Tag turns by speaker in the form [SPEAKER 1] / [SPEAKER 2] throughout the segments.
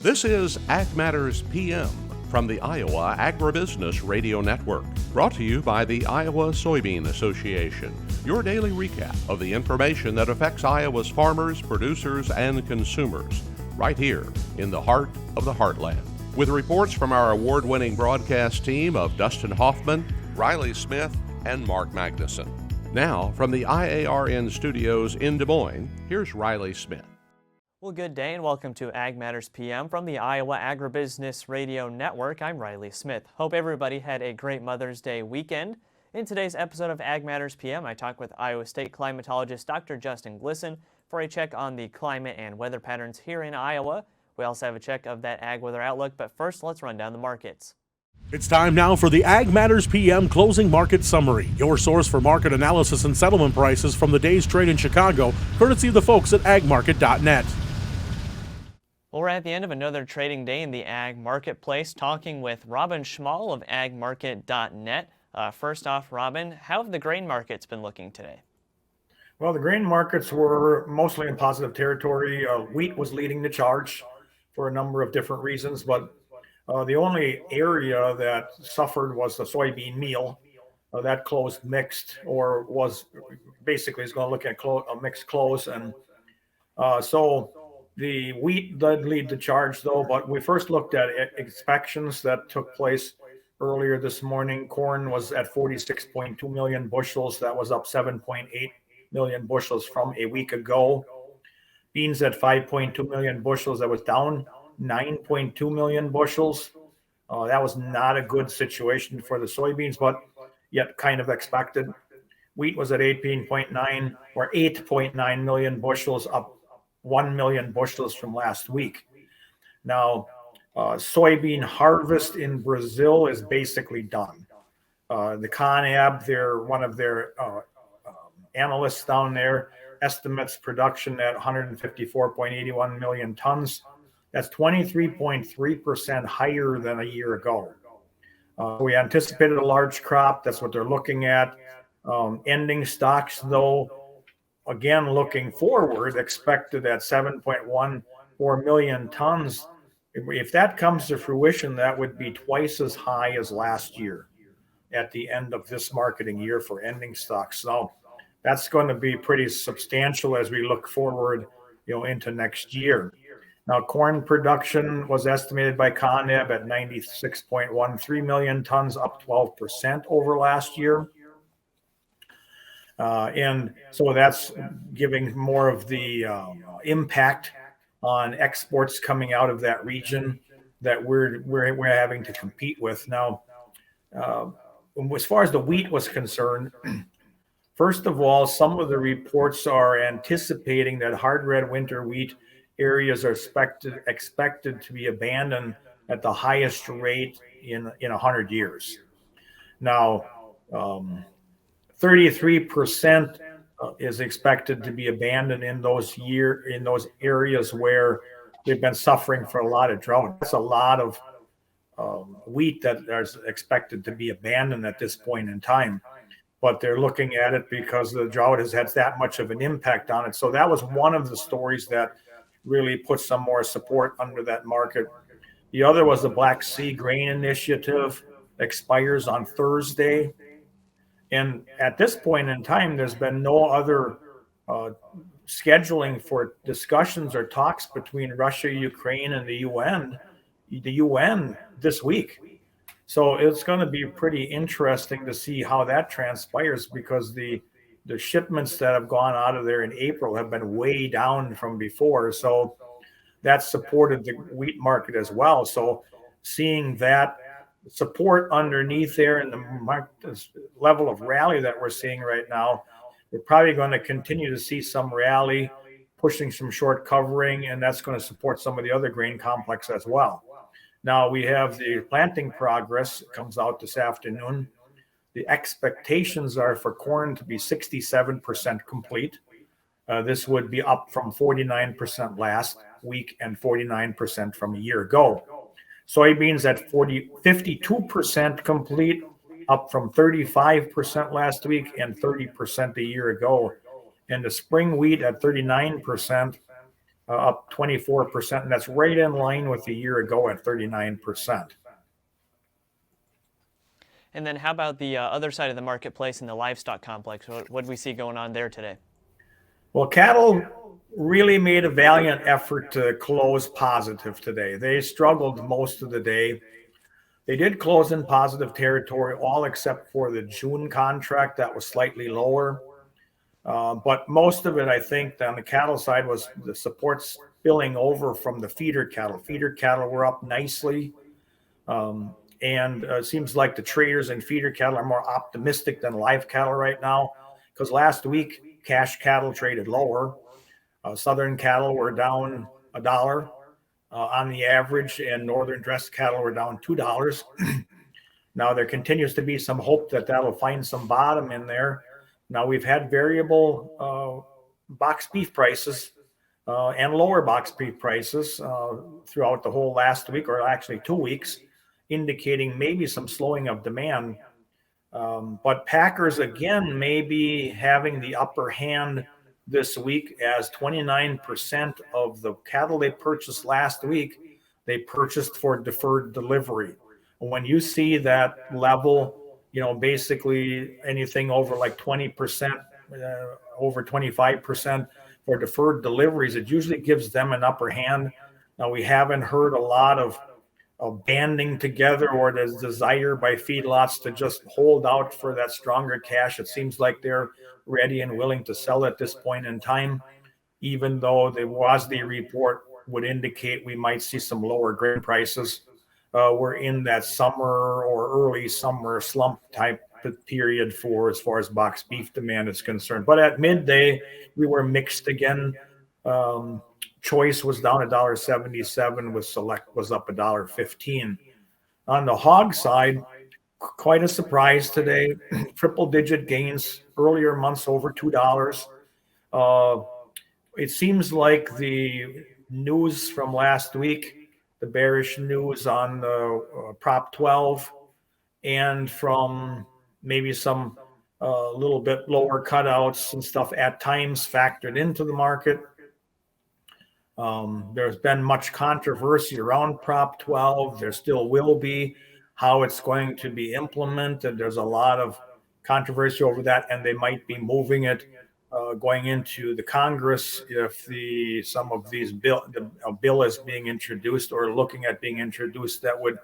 [SPEAKER 1] This is Ag Matters PM from the Iowa Agribusiness Radio Network, brought to you by the Iowa Soybean Association, your daily recap of the information that affects Iowa's farmers, producers, and consumers, right here in the heart of the heartland. With reports from our award-winning broadcast team of Dustin Hoffman, Riley Smith, and Mark Magnuson. Now, from the IARN studios in Des Moines, here's Riley Smith.
[SPEAKER 2] Well, good day and welcome to Ag Matters PM from the Iowa Agribusiness Radio Network. I'm Riley Smith. Hope everybody had a great Mother's Day weekend. In today's episode of Ag Matters PM, I talk with Iowa State Climatologist Dr. Glisan for a check on the climate and weather patterns here in Iowa. We also have a check of that ag weather outlook, but first let's run down the markets.
[SPEAKER 3] It's time now for the Ag Matters PM Closing Market Summary, your source for market analysis and settlement prices from the day's trade in Chicago, courtesy of the folks at agmarket.net.
[SPEAKER 2] Well, we're at the end of another trading day in the ag marketplace, talking with Robin Schmahl of agmarket.net. First off, Robin, how have the grain markets been looking today?
[SPEAKER 4] Well, the grain markets were mostly in positive territory. Wheat was leading the charge for a number of different reasons, but the only area that suffered was the soybean meal. That closed mixed, or was basically is going to look at a mixed close. And so the wheat did lead the charge, though, but we first looked at inspections that took place earlier this morning. Corn was at 46.2 million bushels. That was up 7.8 million bushels from a week ago. Beans at 5.2 million bushels. That was down 9.2 million bushels. That was not a good situation for the soybeans, but yet kind of expected. Wheat was at 18.9 or 8.9 million bushels, up 1 million bushels from last week. Now, soybean harvest in Brazil is basically done. The CONAB, one of their analysts down there, estimates production at 154.81 million tons. That's 23.3% higher than a year ago. We anticipated a large crop. That's what they're looking at. Ending stocks, though, again, looking forward, expected at 7.14 million tons. If that comes to fruition, that would be twice as high as last year at the end of this marketing year for ending stocks. So that's going to be pretty substantial as we look forward, into next year. Now, corn production was estimated by CONAB at 96.13 million tons, up 12% over last year. And so that's giving more of the impact on exports coming out of that region that we're having to compete with. Now, as far as the wheat was concerned, first of all, some of the reports are anticipating that hard red winter wheat areas are expected to be abandoned at the highest rate in 100 years. Now, 33% is expected to be abandoned in those areas where they've been suffering for a lot of drought. That's a lot of wheat that is expected to be abandoned at this point in time. But they're looking at it because the drought has had that much of an impact on it. So that was one of the stories that really put some more support under that market. The other was the Black Sea Grain Initiative, expires on Thursday. And at this point in time, there's been no other scheduling for discussions or talks between Russia, Ukraine, and the UN this week. So it's going to be pretty interesting to see how that transpires, because the shipments that have gone out of there in April have been way down from before. So that supported the wheat market as well. So seeing that support underneath there and the level of rally that we're seeing right now, we're probably going to continue to see some rally, pushing some short covering, and that's going to support some of the other grain complex as well. Now we have the planting progress. It comes out this afternoon. The expectations are for corn to be 67% complete. This would be up from 49% last week and 49% from a year ago. Soybeans at 52% complete, up from 35% last week and 30% a year ago. And the spring wheat at 39%, up 24%, and that's right in line with a year ago at 39%.
[SPEAKER 2] And then how about the other side of the marketplace in the livestock complex? What do we see going on there today?
[SPEAKER 4] Well, cattle really made a valiant effort to close positive today. They struggled most of the day. They did close in positive territory, all except for the June contract that was slightly lower. But most of it, I think, on the cattle side was the support spilling over from the feeder cattle. Feeder cattle were up nicely. And it seems like the traders in feeder cattle are more optimistic than live cattle right now, because last week cash cattle traded lower. Southern cattle were down $1 on the average, and northern dressed cattle were down $2. Now there continues to be some hope that that'll find some bottom in there. Now we've had variable box beef prices and lower box beef prices throughout the whole last week, or actually 2 weeks, indicating maybe some slowing of demand. But packers again may be having the upper hand this week, as 29% of the cattle they purchased last week, they purchased for deferred delivery. When you see that level, basically anything over like 20%, over 25% for deferred deliveries, it usually gives them an upper hand. Now, we haven't heard a lot of banding together or the desire by feedlots to just hold out for that stronger cash. It seems like they're ready and willing to sell at this point in time, even though the WASDE report would indicate we might see some lower grain prices. We're in that summer or early summer slump type period for as far as box beef demand is concerned. But at midday, we were mixed again. Choice was down $1.77, with select was up $1.15. On the hog side, quite a surprise today. Triple digit gains, earlier months over $2. It seems like the news from last week, the bearish news on the Prop 12, and from maybe some little bit lower cutouts and stuff at times factored into the market. There's been much controversy around Prop 12. There still will be. How it's going to be implemented, there's a lot of controversy over that, and they might be moving it going into the Congress if some of these a bill is being introduced or looking at being introduced that would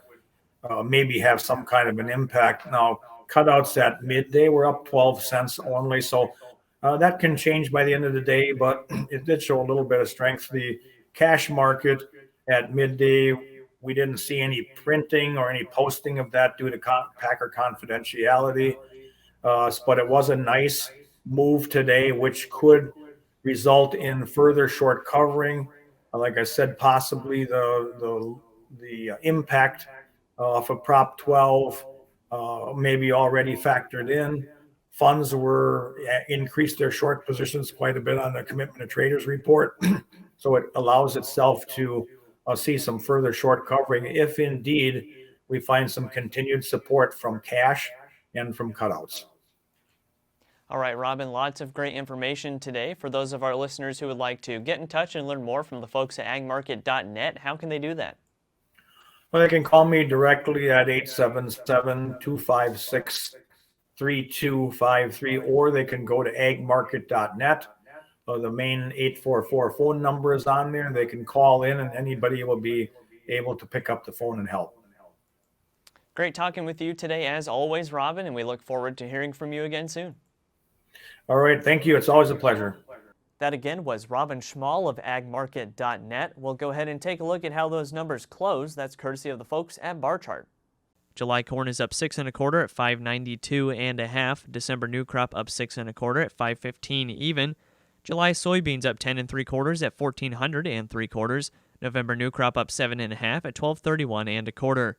[SPEAKER 4] maybe have some kind of an impact. Now, cutouts at midday were up 12 cents only, so that can change by the end of the day, but it did show a little bit of strength. The cash market at midday, we didn't see any printing or any posting of that due to packer confidentiality, but it was a nice move today, which could result in further short covering. Like I said, possibly the impact of a Prop 12 maybe already factored in. Funds increased their short positions quite a bit on the commitment of traders report. So it allows itself to see some further short covering if indeed we find some continued support from cash and from cutouts.
[SPEAKER 2] All right, Robin, lots of great information today. For those of our listeners who would like to get in touch and learn more from the folks at agmarket.net, how can they do that?
[SPEAKER 4] Well, they can call me directly at 877-256-3253, or they can go to agmarket.net. The main 844 phone number is on there. They can call in, and anybody will be able to pick up the phone and help.
[SPEAKER 2] Great talking with you today, as always, Robin, and we look forward to hearing from you again soon.
[SPEAKER 4] All right, thank you. It's always a pleasure.
[SPEAKER 2] That again was Robin Schmahl of agmarket.net. We'll go ahead and take a look at how those numbers close. That's courtesy of the folks at Bar Chart. July corn is up 6 1/4 at 5.92 1/2. December new crop up 6 1/4 at 5.15 even. July soybeans up 10 3/4 at 1,400 3/4. November new crop up 7 1/2 at 12.31 1/4.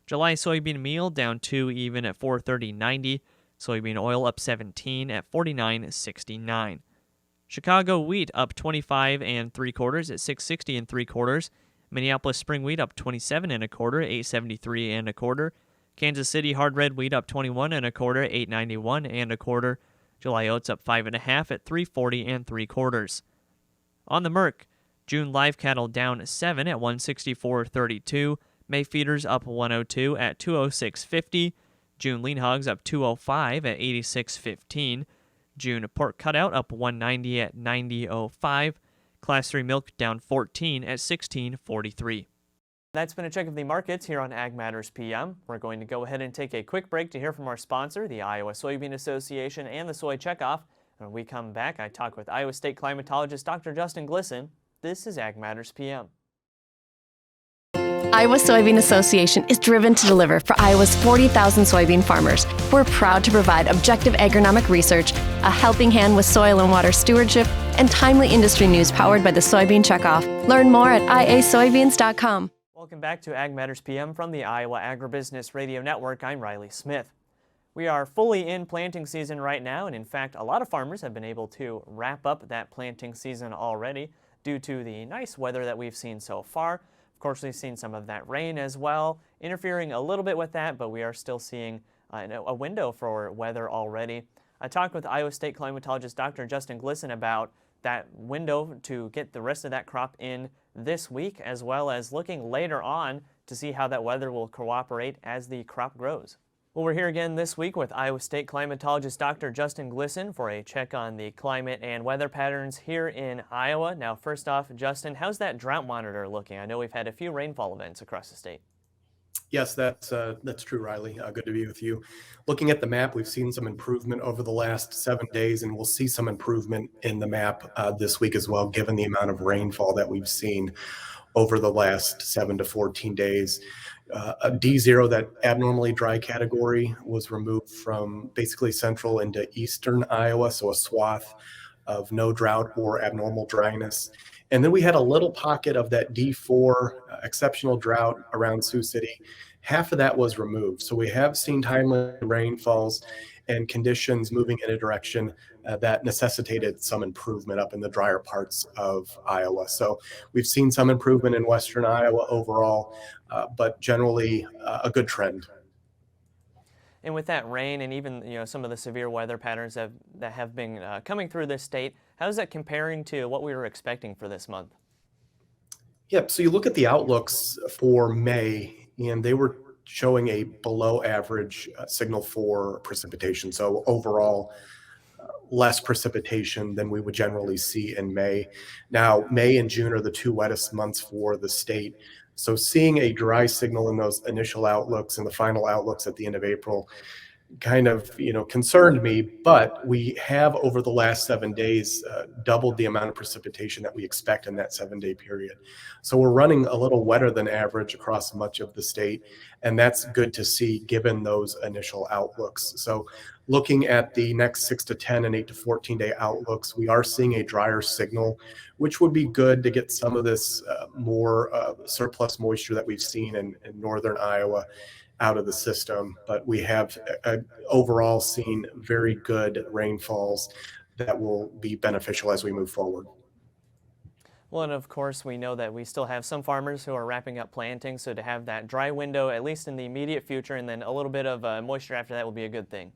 [SPEAKER 2] July soybean meal down 2 even at 4.30.90. Soybean oil up 17 at 49.69. Chicago wheat up 25 3/4 at 6.60 3/4. Minneapolis spring wheat up 27 1/4 8.73 1/4. Kansas City hard red wheat up 21 1/4 8.91 1/4. July oats up 5 1/2 at 3.40 3/4. On the Merc, June live cattle down 7 at 164.32. May feeders up 102 at 206.50. June lean hogs up 205 at 86.15. June pork cutout up 190 at 90.05. Class 3 milk down 14 at 16.43. That's been a check of the markets here on Ag Matters PM. We're going to go ahead and take a quick break to hear from our sponsor, the Iowa Soybean Association and the Soy Checkoff. And when we come back, I talk with Iowa State Climatologist Dr. Glisan. This is Ag Matters PM.
[SPEAKER 5] Iowa Soybean Association is driven to deliver for Iowa's 40,000 soybean farmers. We're proud to provide objective agronomic research, a helping hand with soil and water stewardship, and timely industry news powered by the Soybean Checkoff. Learn more at iasoybeans.com.
[SPEAKER 2] Welcome back to Ag Matters PM from the Iowa Agribusiness Radio Network. I'm Riley Smith. We are fully in planting season right now, and in fact, a lot of farmers have been able to wrap up that planting season already due to the nice weather that we've seen so far. Of course, we've seen some of that rain as well, interfering a little bit with that, but we are still seeing a window for weather already. I talked with Iowa State Climatologist Dr. Glisan about that window to get the rest of that crop in this week, as well as looking later on to see how that weather will cooperate as the crop grows. Well, we're here again this week with Iowa State Climatologist Dr. Glisan for a check on the climate and weather patterns here in Iowa. Now, first off, Justin, how's that drought monitor looking? I know we've had a few rainfall events across the state.
[SPEAKER 6] Yes, that's true, Riley. Good to be with you. Looking at the map, we've seen some improvement over the last 7 days, and we'll see some improvement in the map this week as well, given the amount of rainfall that we've seen over the last 7 to 14 days. A D0, that abnormally dry category, was removed from basically central into eastern Iowa, so a swath of no drought or abnormal dryness. And then we had a little pocket of that D4 exceptional drought around Sioux City. Half of that was removed. So we have seen timely rainfalls and conditions moving in a direction that necessitated some improvement up in the drier parts of Iowa. So we've seen some improvement in western Iowa overall, but generally a good trend.
[SPEAKER 2] And with that rain and even some of the severe weather patterns that have been coming through this state, how is that comparing to what we were expecting for this month?
[SPEAKER 6] Yep. So you look at the outlooks for May, and they were showing a below average signal for precipitation. So overall, less precipitation than we would generally see in May. Now, May and June are the two wettest months for the state. So seeing a dry signal in those initial outlooks and the final outlooks at the end of April kind of, concerned me, but we have over the last 7 days doubled the amount of precipitation that we expect in that 7-day period. So we're running a little wetter than average across much of the state, and that's good to see given those initial outlooks. So looking at the next 6 to 10 and 8 to 14 day outlooks, we are seeing a drier signal, which would be good to get some of this more surplus moisture that we've seen in northern Iowa out of the system. But we have overall seen very good rainfalls that will be beneficial as we move forward.
[SPEAKER 2] Well, and of course, we know that we still have some farmers who are wrapping up planting, so to have that dry window, at least in the immediate future, and then a little bit of moisture after that will be a good thing.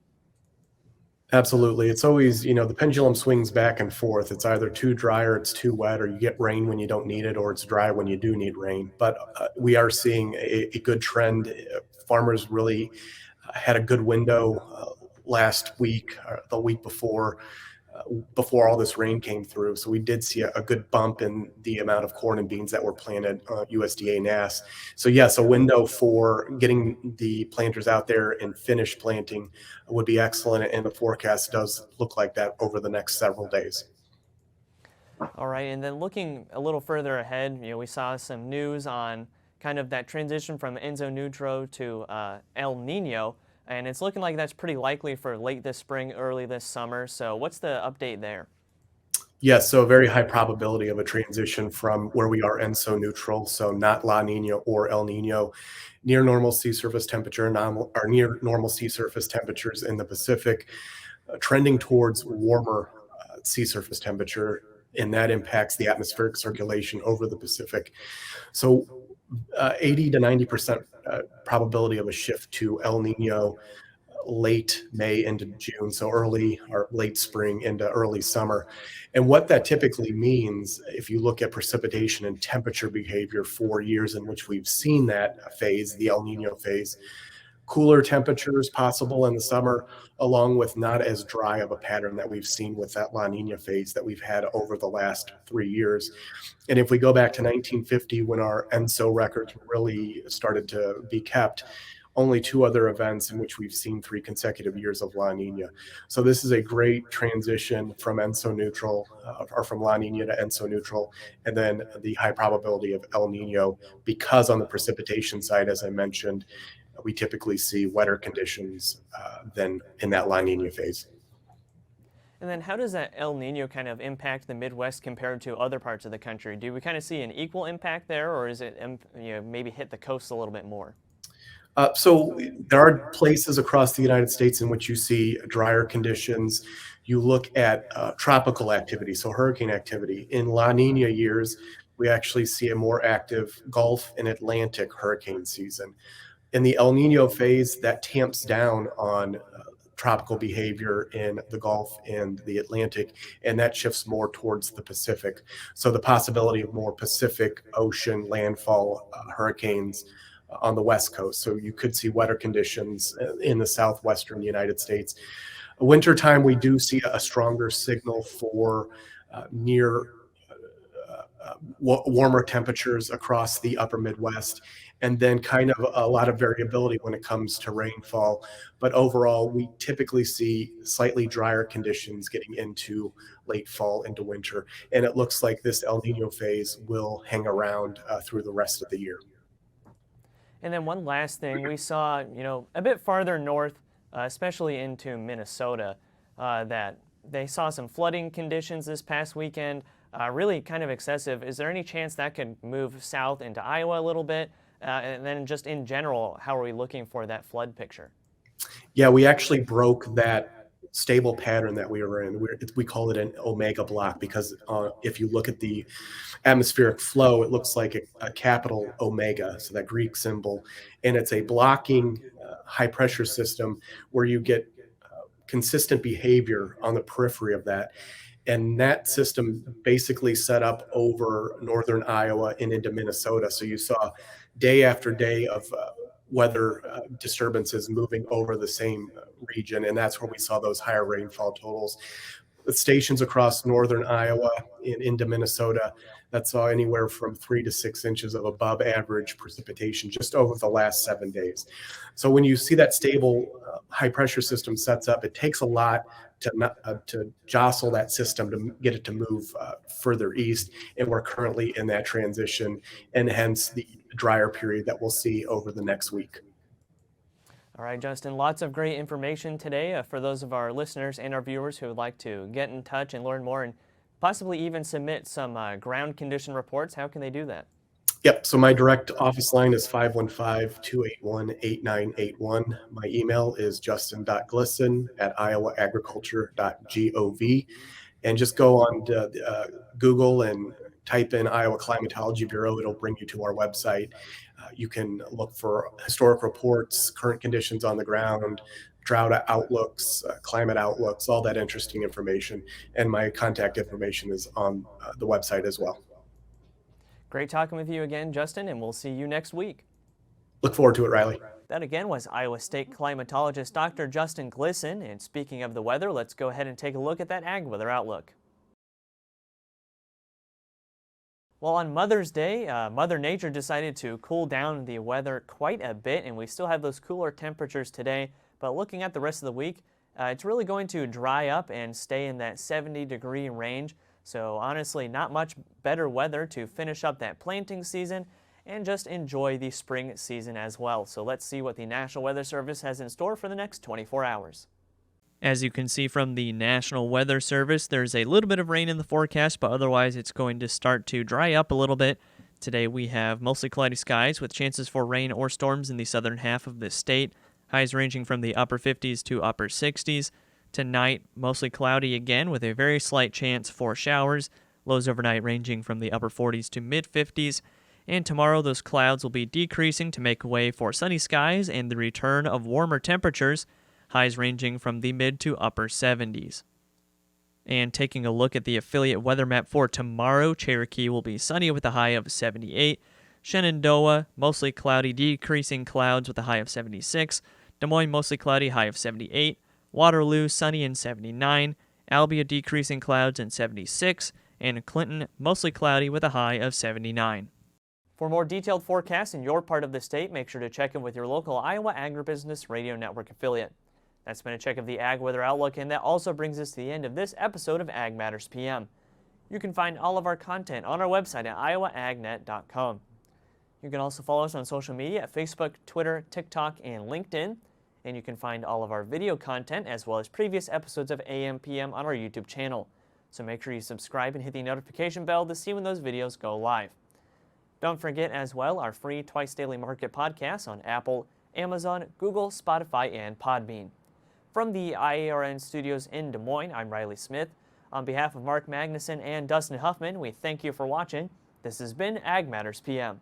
[SPEAKER 6] Absolutely. It's always, the pendulum swings back and forth. It's either too dry or it's too wet, or you get rain when you don't need it, or it's dry when you do need rain. But we are seeing a good trend. Farmers really had a good window last week, the week before all this rain came through. So we did see a good bump in the amount of corn and beans that were planted USDA NAS. So yes, a window for getting the planters out there and finish planting would be excellent. And the forecast does look like that over the next several days.
[SPEAKER 2] All right. And then looking a little further ahead, we saw some news on kind of that transition from Enso Neutro to El Nino. And it's looking like that's pretty likely for late this spring, early this summer. So what's the update there?
[SPEAKER 6] Yes, so a very high probability of a transition from where we are Enso neutral, so not La Nina or El Nino, near normal sea surface temperature, or near normal sea surface temperatures in the Pacific, trending towards warmer sea surface temperature, and that impacts the atmospheric circulation over the Pacific. So 80 to 90% probability of a shift to El Nino late May into June, so early or late spring into early summer. And what that typically means, if you look at precipitation and temperature behavior for years in which we've seen that phase, the El Nino phase, cooler temperatures possible in the summer, along with not as dry of a pattern that we've seen with that La Nina phase that we've had over the last 3 years. And if we go back to 1950, when our ENSO records really started to be kept, only 2 other events in which we've seen 3 consecutive years of La Nina. So this is a great transition from ENSO neutral, or from La Nina to ENSO neutral, and then the high probability of El Nino, because on the precipitation side, as I mentioned, we typically see wetter conditions than in that La Nina phase.
[SPEAKER 2] And then how does that El Nino kind of impact the Midwest compared to other parts of the country? Do we kind of see an equal impact there, or is it maybe hit the coast a little bit more?
[SPEAKER 6] So there are places across the United States in which you see drier conditions. You look at tropical activity, so hurricane activity. In La Nina years, we actually see a more active Gulf and Atlantic hurricane season. In the El Nino phase, that tamps down on tropical behavior in the Gulf and the Atlantic, and that shifts more towards the Pacific. So the possibility of more Pacific Ocean landfall hurricanes on the West Coast. So you could see wetter conditions in the southwestern United States. Wintertime, we do see a stronger signal for near warmer temperatures across the upper Midwest, and then kind of a lot of variability when it comes to rainfall. But overall, we typically see slightly drier conditions getting into late fall into winter. And it looks like this El Nino phase will hang around through the rest of the year.
[SPEAKER 2] And then one last thing, we saw, a bit farther north, especially into Minnesota, that they saw some flooding conditions this past weekend, really kind of excessive. Is there any chance that could move south into Iowa a little bit? And then just in general, how are we looking for that flood picture?
[SPEAKER 6] Yeah, we actually broke that stable pattern that we were in. We call it an omega block because if you look at the atmospheric flow, it looks like a capital omega, so that Greek symbol, and it's a blocking high pressure system where you get consistent behavior on the periphery of that. And that system basically set up over northern Iowa and into Minnesota. So you saw day after day of weather disturbances moving over the same region. And that's where we saw those higher rainfall totals. The stations across northern Iowa and into Minnesota that saw anywhere from 3 to 6 inches of above average precipitation just over the last 7 days. So when you see that stable high pressure system sets up, it takes a lot to jostle that system to get it to move further east. And we're currently in that transition, and hence the drier period that we'll see over the next week.
[SPEAKER 2] All right, Justin, lots of great information today for those of our listeners and our viewers who would like to get in touch and learn more and possibly even submit some ground condition reports. How can they do that?
[SPEAKER 6] Yep. So my direct office line is 515-281-8981. My email is justin.glisan@iowaagriculture.gov. And just go on to, Google and type in Iowa Climatology Bureau. It'll bring you to our website. You can look for historic reports, current conditions on the ground, drought outlooks, climate outlooks, all that interesting information. And my contact information is on the website as well.
[SPEAKER 2] Great talking with you again, Justin, and we'll see you next week.
[SPEAKER 6] Look forward to it, Riley.
[SPEAKER 2] That again was Iowa State Climatologist Dr. Justin Glisan. And speaking of the weather, let's go ahead and take a look at that ag weather outlook. Well, on Mother's Day, Mother Nature decided to cool down the weather quite a bit, and we still have those cooler temperatures today. But looking at the rest of the week, it's really going to dry up and stay in that 70-degree range. So honestly, not much better weather to finish up that planting season and just enjoy the spring season as well. So let's see what the National Weather Service has in store for the next 24 hours. As you can see from the National Weather Service, there's a little bit of rain in the forecast, but otherwise it's going to start to dry up a little bit. Today we have mostly cloudy skies with chances for rain or storms in the southern half of the state. Highs ranging from the upper 50s to upper 60s. Tonight, mostly cloudy again with a very slight chance for showers. Lows overnight ranging from the upper 40s to mid-50s. And tomorrow, those clouds will be decreasing to make way for sunny skies and the return of warmer temperatures. highs ranging from the mid to upper 70s. And taking a look at the affiliate weather map for tomorrow, Cherokee will be sunny with a high of 78. Shenandoah, mostly cloudy, decreasing clouds with a high of 76. Des Moines, mostly cloudy, high of 78. Waterloo, sunny and 79. Albia, decreasing clouds and 76. And Clinton, mostly cloudy with a high of 79. For more detailed forecasts in your part of the state, make sure to check in with your local Iowa Agribusiness Radio Network affiliate. That's been a check of the Ag Weather Outlook, and that also brings us to the end of this episode of Ag Matters PM. You can find all of our content on our website at iowaagnet.com. You can also follow us on social media at Facebook, Twitter, TikTok, and LinkedIn. And you can find all of our video content as well as previous episodes of AMPM on our YouTube channel. So make sure you subscribe and hit the notification bell to see when those videos go live. Don't forget as well our free Twice Daily Market podcast on Apple, Amazon, Google, Spotify, and Podbean. From the IARN studios in Des Moines, I'm Riley Smith. On behalf of Mark Magnuson and Dustin Huffman, we thank you for watching. This has been Ag Matters PM.